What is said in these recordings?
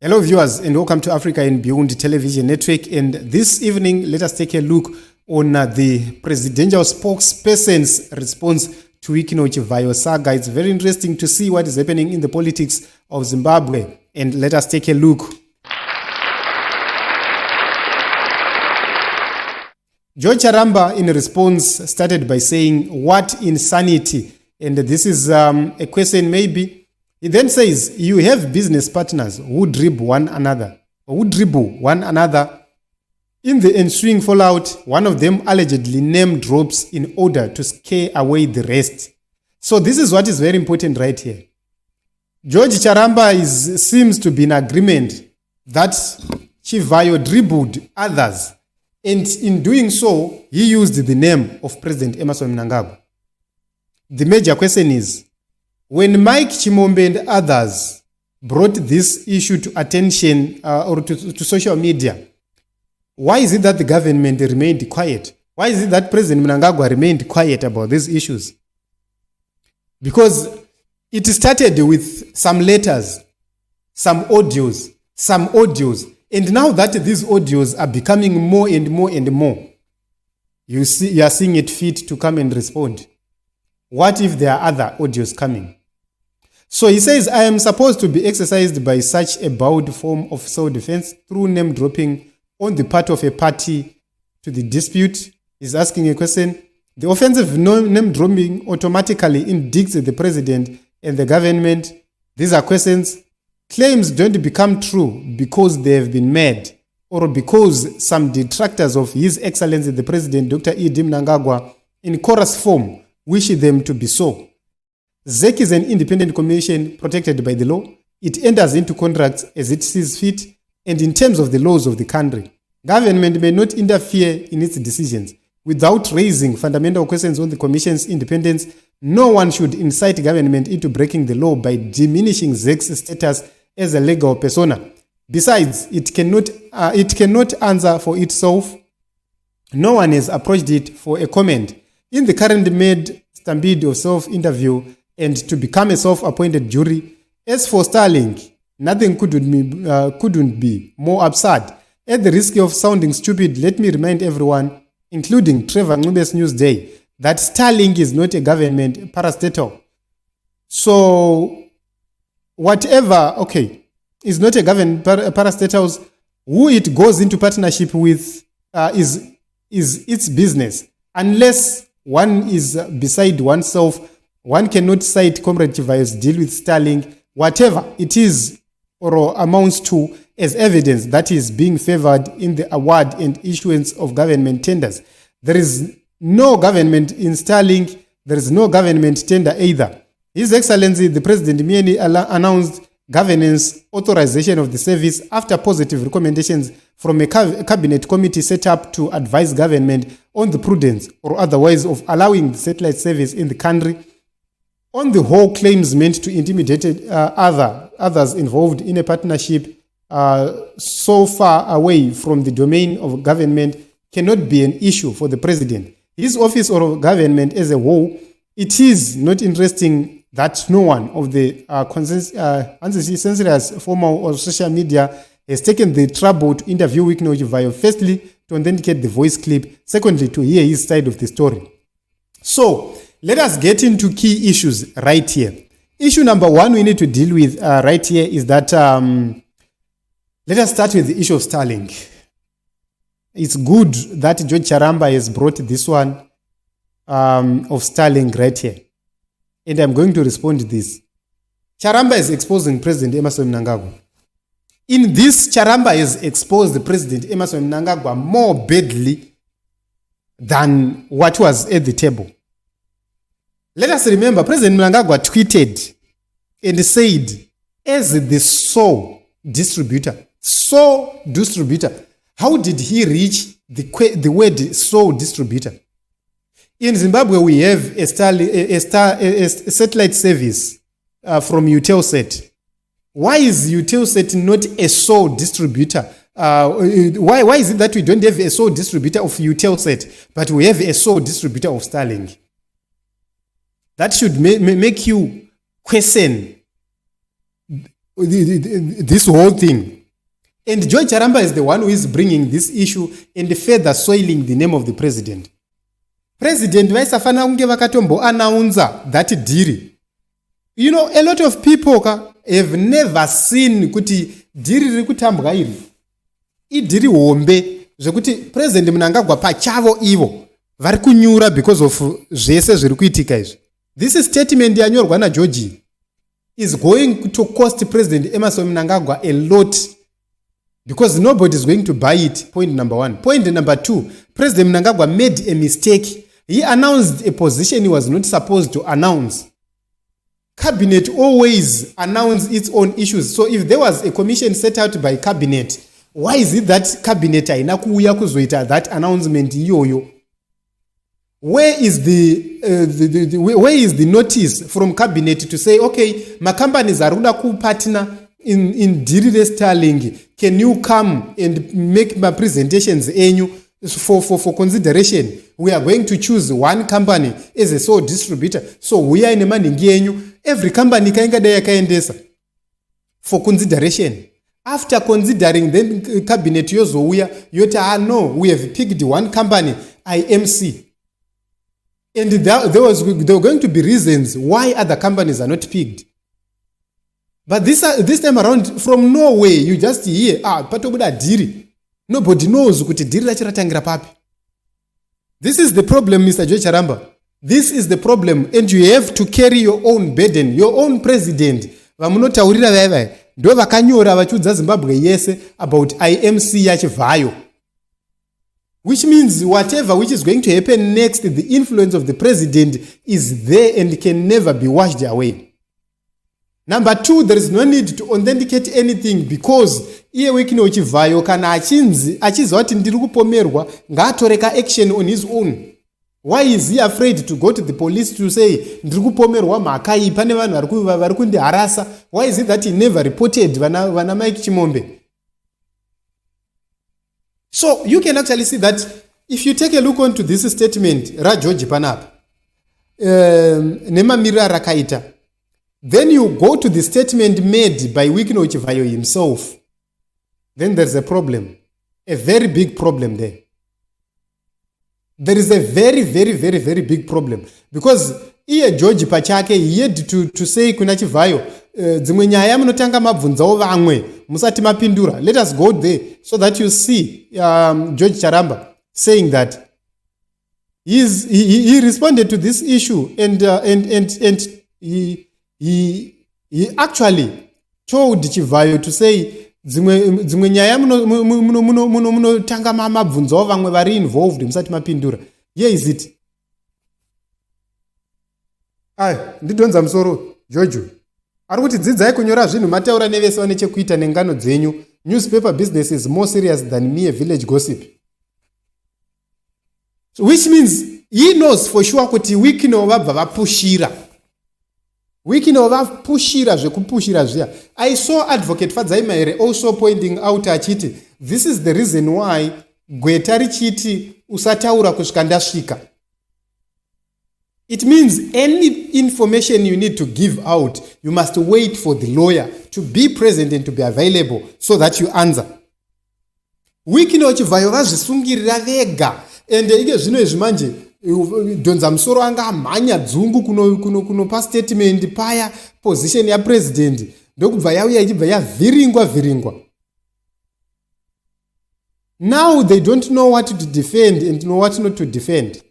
Hello viewers and welcome to Africa and Beyond Television Network, and this evening let us take a look on the presidential spokesperson's response to Chivhayo saga. It's very interesting to see what is happening in the politics of Zimbabwe, and let us take a look. George Charamba in response started by saying, "What insanity?" And this is a question maybe. He then says, you have business partners who dribble one another. In the ensuing fallout, one of them allegedly name drops in order to scare away the rest. So this is what is very important right here. George Charamba seems to be in agreement that Chivhayo dribbled others. And in doing so, he used the name of President Emmerson Mnangagwa. The major question is, when Mike Chimombe and others brought this issue to attention or to social media, why is it that the government remained quiet? Why is it that President Mnangagwa remained quiet about these issues? Because it started with some letters, some audios, and now that these audios are becoming more and more, you are seeing it fit to come and respond. What if there are other audios coming? So he says, I am supposed to be exercised by such a bowed form of self-defense through name dropping on the part of a party to the dispute. He's asking a question. The offensive name dropping automatically indicts the president and the government. These are questions. Claims don't become true because they have been made or because some detractors of His Excellency the President, Dr. E.D. Mnangagwa, in chorus form, wish them to be so. ZEC is an independent commission protected by the law. It enters into contracts as it sees fit and in terms of the laws of the country. Government may not interfere in its decisions. Without raising fundamental questions on the commission's independence, no one should incite government into breaking the law by diminishing ZEC's status as a legal persona. Besides, it cannot answer for itself. No one has approached it for a comment. In the current made stampede of self-interview and to become a self-appointed jury, as for Starlink, nothing couldn't be more absurd. At the risk of sounding stupid, let me remind everyone, including Trevor Ncube's Newsday, that Starlink is not a government parastatal. So, is not a government parastatal. Who it goes into partnership with is its business. Unless one is beside oneself, one cannot cite Comrade Chivhayo's deal with Starlink, whatever it is or amounts to, as evidence that is being favored in the award and issuance of government tenders. There is no government in Starlink. There is no government tender either. His Excellency, the President, merely announced governance authorization of the service after positive recommendations from a cabinet committee set up to advise government on the prudence or otherwise of allowing the satellite service in the country. On the whole, claims meant to intimidate others involved in a partnership so far away from the domain of government cannot be an issue for the president. His office or government as a whole, it is not interesting that no one of the censorious formal or social media has taken the trouble to interview Chivhayo, firstly, to authenticate the voice clip, secondly, to hear his side of the story. So, let us get into key issues right here. Issue number one we need to deal with right here is that, let us start with the issue of Starlink. It's good that George Charamba has brought this one of Starlink right here. And I'm going to respond to this. Charamba is exposing President Emmerson Mnangagwa. In this, Charamba has exposed President Emmerson Mnangagwa more badly than what was at the table. Let us remember, President Mnangagwa tweeted and said, as the sole distributor. How did he reach the word sole distributor? In Zimbabwe, we have a satellite service from Eutelsat. Why is Eutelsat not a sole distributor? Why is it that we don't have a sole distributor of Eutelsat, but we have a sole distributor of Starlink? That should make you question this whole thing. And George Charamba is the one who is bringing this issue and further soiling the name of the president. President vaisafana kunge vakatombo announcer that deal. You know, a lot of people have never seen kuti deal riri kutambwa iri idhiri hombe zvekuti President Mnangagwa pachavo ivo vari kunyura because of zvese zviri kuitika izvi. This statement yanyorwa naJoji is going to cost President Emerson Mnangagwa a lot because nobody is going to buy it. Point number one. Point number two, President Mnangagwa made a mistake. He announced a position he was not supposed to announce. Cabinet always announces its own issues. So if there was a commission set out by cabinet, why is it that cabinet haina kuuya kuzoita that announcement iyoyo? Where is the notice from cabinet to say, okay, my companies are kuda partner in deal Starlink. Can you come and make my presentations for consideration? We are going to choose one company as a sole distributor. So we are in a money. Every company kaendesa for consideration. After considering, then cabinet yozouya yota no, we have picked one company, IMC. And there were going to be reasons why other companies are not picked. But this time around, from nowhere, you just hear, patobuda diri. Nobody knows kuti diri rachiratangira papi. This is the problem, Mr. George Charamba. This is the problem, and you have to carry your own burden, your own president. Vamunotaurira vaiva ndo vakanyora vachiudza Zimbabwe yese about IMC ya Chivhayo. Which means whatever which is going to happen next, the influence of the president is there and can never be washed away. Number two, there is no need to authenticate anything because iye wekino Chivhayo kana achizwa kuti ndiri kupomerwa ngaatoreka action on his own. Why is he afraid to go to the police to say ndiri kupomerwa mhaka iyi pane vanhu vari kundiharasa? Why is it that he never reported vana Mike Chimombe? So you can actually see that if you take a look onto this statement raJoji panapa nemamiriro rakaita, then you go to the statement made by Wikino Chivhayo himself, then there's a problem, a very big problem there. There is a very, very, very, very big problem because iye George pachake he had to say kuna Chivhayo dzimwe nyaya munotanga mabvunzawo vamwe musati mapindura. Let us go there so that you see George Charamba saying that he responded to this issue and he actually told Chivhayo to say dzimwe nyaya munotanga mabvunzawo vamwe vari involved musati mapindura. Here is it. Ndidonza musoro Jojo ari kuti dzidzai kunyora zvinhu mataura nevese vane chekuita nengano dzenyu. Newspaper business is more serious than mere village gossip. So which means he knows for sure kuti Wikino vabva vapushira. Wikino vapushira zvekupushira zviya. I saw Advocate Fadzaimaere also pointing out achiti this is the reason why gweta richiti usataura kusvika ndasvika. It means any information you need to give out, you must wait for the lawyer to be present and to be available so that you answer. Wikino Chivhayo vazvisungirira vega. And ike zvino izvi manje donza musoro anga amhanya dzungu kunopa statement paya position ya president ndokubva yauya ichibva yavhiringwa. Now they don't know what to defend and know what not to defend.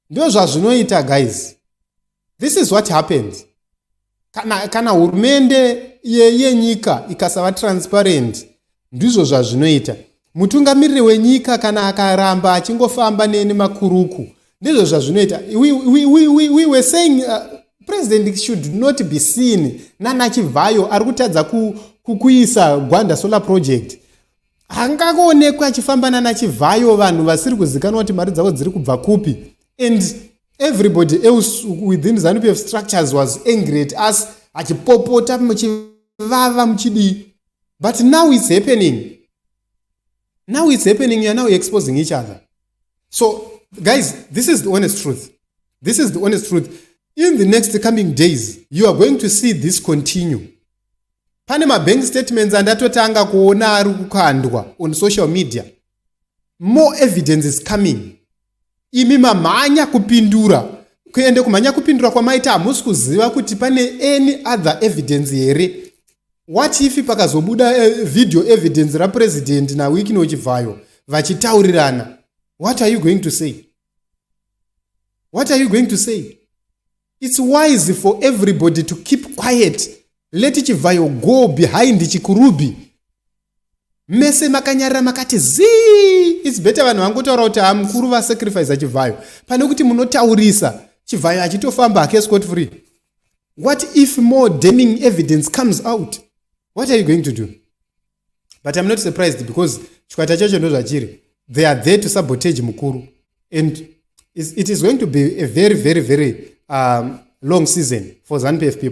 Ndo zvazvinoita guys. This is what happens. Kana hurumende yenyika ikasava transparent, ndizvo zvazvinoita. Mutungamiriri wenyika kana akaramba achingofamba nemakuruku, ndizvo zvazvinoita. We were saying president should not be seen nana Chivhayo ari kutadza kuisa Gwanda solar project. Hangaonekwa achifamba nana Chivhayo vanhu vasiri kuzikanwa kuti mari dzavo dziri kubva kupi. And everybody else within ZANU-PF structures was angry at us, achipopota muchivava muchidi. But now it's happening. Now it's happening, you're now exposing each other. So, guys, this is the honest truth. This is the honest truth. In the next coming days, you are going to see this continue. Pane bank statements andatotanga kuona ari kukandwa on social media. More evidence is coming. Imi mamanya kupindura. Kuende kumanya kupindura kwamaita hamusi kuziva kuti pane any other evidence here. What if pakazobuda video evidence ra president na wiki no Chivhayo vachitaurirana? What are you going to say? What are you going to say? It's wise for everybody to keep quiet. Let Chivhayo go behind chikurubi. Mese makanyara makati zii. It's better vanhu vangotaura kuti hamukuru va sacrifice Chivhayo pane kuti munotaurisa Chivhayo achitofamba hake scot free. What if more damning evidence comes out? What are you going to do? But I'm not surprised because chikwata chacho ndozvachiri. They are there to sabotage mukuru, and it is going to be a very, very, very long season for ZANU-PF people.